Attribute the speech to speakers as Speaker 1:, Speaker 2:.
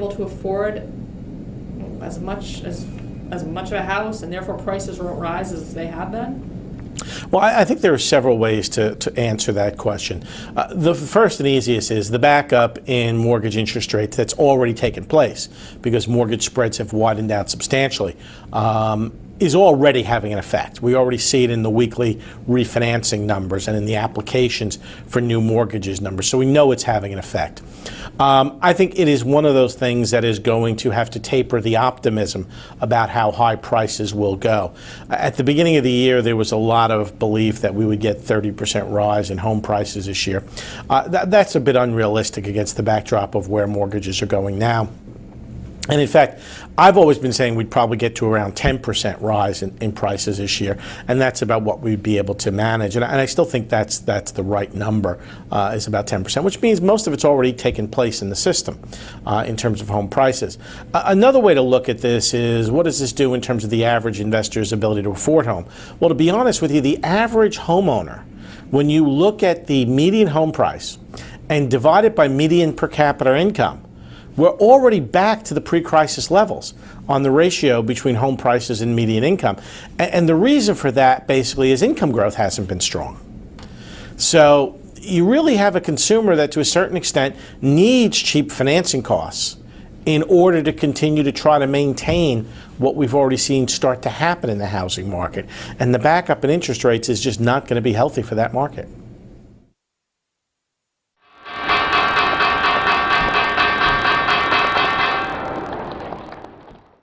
Speaker 1: able to afford as much of a house, and therefore prices won't rise as they have been?
Speaker 2: Well, I think there are several ways to answer that question. The first and easiest is the backup in mortgage interest rates that's already taken place, because mortgage spreads have widened out substantially, is already having an effect. We already see it in the weekly refinancing numbers and in the applications for new mortgages numbers, so we know it's having an effect. I think it is one of those things that is going to have to taper the optimism about how high prices will go. At the beginning of the year, there was a lot of belief that we would get 30% rise in home prices this year. That's a bit unrealistic against the backdrop of where mortgages are going now. And in fact, I've always been saying we'd probably get to around 10% rise in prices this year, and that's about what we'd be able to manage. And I still think that's the right number, is about 10%, which means most of it's already taken place in the system in terms of home prices. Another way to look at this is, what does this do in terms of the average investor's ability to afford home? Well, to be honest with you, the average homeowner, when you look at the median home price and divide it by median per capita income, we're already back to the pre-crisis levels on the ratio between home prices and median income. And the reason for that basically is income growth hasn't been strong. So you really have a consumer that to a certain extent needs cheap financing costs in order to continue to try to maintain what we've already seen start to happen in the housing market. And the backup in interest rates is just not going to be healthy for that market.